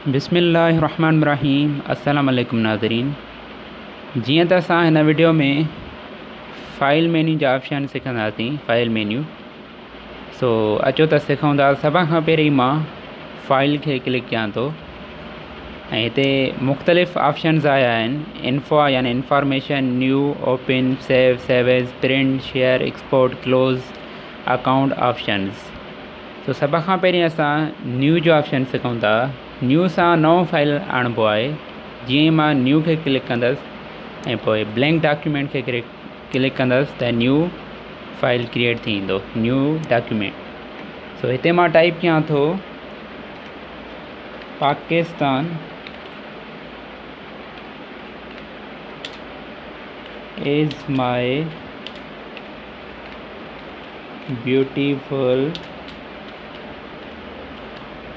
बिस्मिल्लाहिर्रहमानिर्रहीम। अस्सलाम वालेकुम नाज़रीन। जीअं त असां हिन वीडियो में फ़ाइल मेन्यू जा ऑप्शन सिखंदासीं। फ़ाइल मेन्यू अचो त सिखूं था। सभ खां पहिरीं मां फ़ाइल खे क्लिक कयां थो ऐं हिते मुख़्तलिफ़ ऑप्शन्स आया आहिनि। इन्फो यानी information, new, open, save as, print, share, export, close, account options. सभ खां पहिरीं असां न्यू जो ऑप्शन सिखूं था। न्यू सां नओं फाइल आणिबो आहे। जीअं ई मां न्यू खे क्लिक कंदसि ऐं पोइ ब्लैंक डॉक्यूमेंट खे क्लिक कंदसि त न्यू फाइल क्रिएट थी ईंदो, न्यू डॉक्यूमेंट। हिते मां टाइप कयां थो Pakistan is my beautiful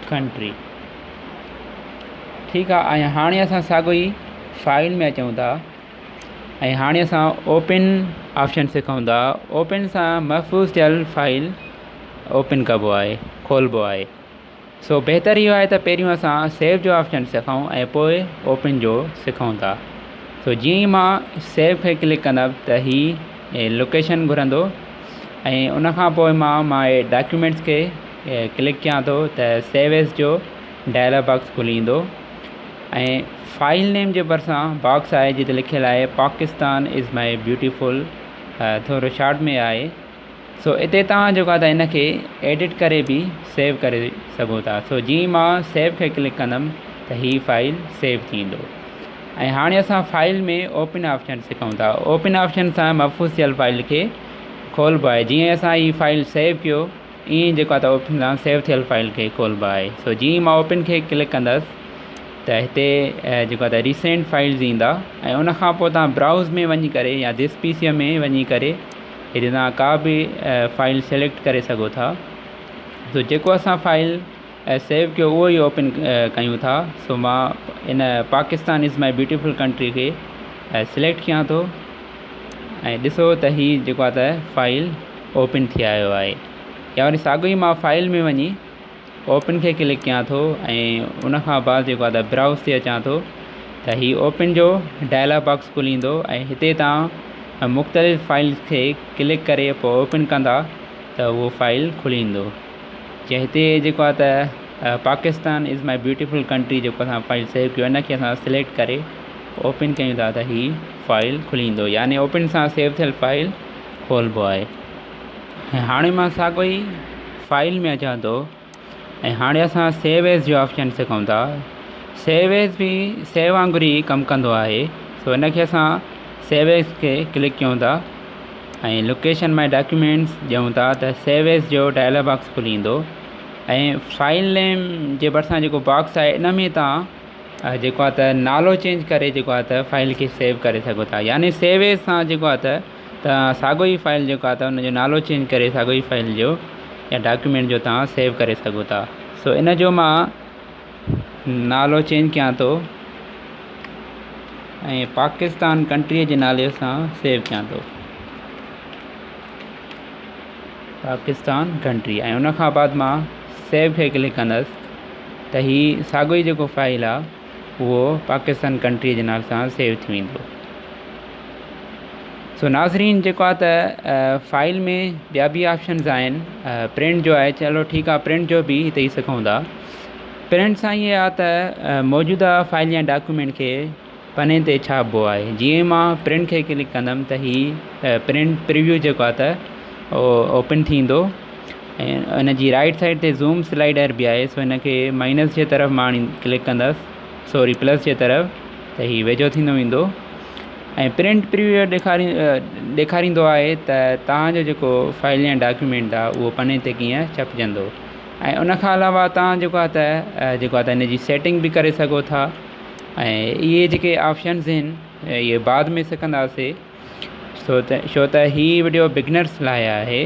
country. ठीकु आहे। ऐं हाणे असां साॻियो ई फाइल में अचूं था ऐं हाणे असां ओपन ऑप्शन सिखूं था। ओपन सां महफ़ूज़ थियल फाइल ओपन कबो आहे, खोलिबो आहे। बहितर इहो आहे त पहिरियों असां सेव जो ऑप्शन सिखूं ऐं पोइ ओपन जो सिखूं था। जीअं ई मां सेव खे क्लिक कंदमि त हीअ लोकेशन घुरंदो ऐं उनखां पोइ मां डॉक्यूमेंट्स खे क्लिक कयां थो त सेव एज़ जो डायलॉग बॉक्स खुली ईंदो ऐं फाइल नेम जे भरिसां बॉक्स आहे जिते लिखियलु आहे पाकिस्तान इज़ माई ब्यूटीफुल, थोरो शॉर्ट में आहे। हिते तव्हां जेको आहे त हिनखे एडिट करे बि सेव करे सघो था। जीअं मां सेव खे क्लिक कंदमि त हीअ फाइल सेव थींदो। ऐं हाणे असां फाइल में ओपन ऑप्शन सिखूं था। ओपन ऑप्शन सां महफ़ूज़ थियल फाइल खे खोलिबो आहे। जीअं असां हीअ फाइल सेव कयो ईअं जेको आहे त ओपन सां सेव थियल फाइल खे खोलिबो आहे। जीअं मां ओपन खे क्लिक कंदसि त हिते जेको आहे त रीसेंट फाइल्स ईंदा ऐं उनखां पोइ तव्हां ब्राउज़ में वञी करे या दिस पीसीअ में वञी करे हिते तव्हां का बि फाइल सेलेक्ट करे सघो था। जेको असां फाइल सेव कयो उहो ई ओपन कयूं था। मां इन Pakistan is my beautiful country खे सिलेक्ट कयां थो ऐं ॾिसो त हीअ जेको आहे त फाइल ओपन थी आयो आहे। या वरी साॻियो ई मां फाइल में वञी ओपन खे क्लिक कयां थो ऐं उनखां बाद जेको आहे त ब्राउज़ ते अचां थो त हीअ ओपन जो डायलॉग बॉक्स खुली ईंदो ऐं हिते तव्हां मुख़्तलिफ़ फाइल्स खे क्लिक करे पोइ ओपन कंदा त उहो फाइल खुली ईंदो। जीअं हिते जेको आहे त Pakistan is my beautiful country जेको असां फाइल सेव कयो इनखे असां सिलेक्ट करे ओपन कयूं था त हीअ फाइल खुली ईंदो, यानी ओपन सां सेव थियल फाइल खोलिबो आहे। ऐं हाणे मां साॻियो ई फाइल में अचां थो ऐं हाणे असां सेव एज़ जो ऑप्शन सिखूं था। सेव एज़ बि सेव वांगुरु ई कमु कंदो आहे। हिनखे असां सेव एज़ खे क्लिक कयूं था ऐं लोकेशन माई डॉक्यूमेंट्स ॾियूं था त सेव एज़ जो डायलॉग बॉक्स खुली ईंदो ऐं फाइल नेम जे भरिसां जेको बॉक्स आहे इन में तव्हां जेको आहे त नालो चेंज करे जेको आहे त फाइल खे सेव करे सघो था। यानी सेव एज़ सां जेको आहे त साॻियो ई फाइल जेको आहे त हुनजो नालो चेंज करे साॻियो ई फाइल जो या डॉक्यूमेंट जो तव्हां सेव करे सघो था। इन जो मां नालो चेंज कयां थो ऐं पाकिस्तान कंट्रीअ जे नाले सां सेव कयां थो, पाकिस्तान कंट्री। ऐं उनखां बाद मां सेव खे क्लिक कंदसि त हीअ साॻियो ई जेको फाइल आहे उहो पाकिस्तान कंट्रीअ जे नाले सां सेव थी वेंदो। नाज़रीन जेको आहे त फाइल में ॿिया बि ऑप्शन्स आहिनि। प्रिंट जो आहे, चलो ठीकु आहे, प्रिंट जो बि हिते ई सिखूं था। प्रिंट सां ईअं आहे त मौजूदा फाइल या डॉक्यूमेंट खे पने ते छापबो आहे। जीअं मां प्रिंट खे क्लिक कंदमि त हीअ प्रिंट प्रीव्यू जेको आहे त ओपन थींदो ऐं इन जी राइट साइड ते ज़ूम स्लाइडर बि आहे। हिनखे माइनस जे तरफ़ मां क्लिक कंदसि, प्लस जे तरफ़, त हीअ वेझो थींदो वेंदो ऐं प्रिंट प्रीव्यू ॾेखारींदो आहे त तव्हांजो जेको फाइल या डॉक्यूमेंट आहे उहो पने ते कीअं छपजंदो। ऐं उनखां अलावा तव्हां जेको आहे त इन जी सेटिंग बि करे सघो था। ऐं इहे जेके ऑप्शन्स आहिनि इहे बाद में सिखंदासीं। छो त हीअ वीडियो बिगनर्स लाइ आहे।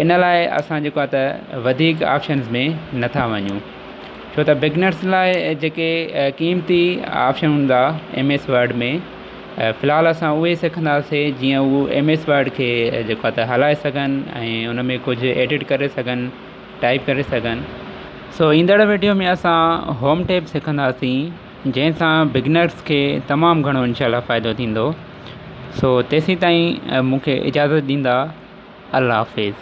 इन लाइ असां जेको आहे त वधीक ऑप्शन्स में नथा वञूं। छो त बिगनर्स लाइ जेके क़ीमती ऑप्शन हूंदा MS वर्ड में फ़िलहालु असां उहे सिखंदासीं जीअं उहो MS वर्ड खे जेको आहे त हलाए सघनि ऐं उन में कुझु एडिट करे सघनि, टाइप करे सघनि। सो ईंदड़ वीडियो में असां होम टैब सिखंदासीं, जंहिंसां बिगिनर्स खे तमामु घणो इंशाल्लाह फ़ाइदो थींदो। सो तेसीं ताईं मूंखे इजाज़त ॾींदा। अल्लाह हाफ़िज़।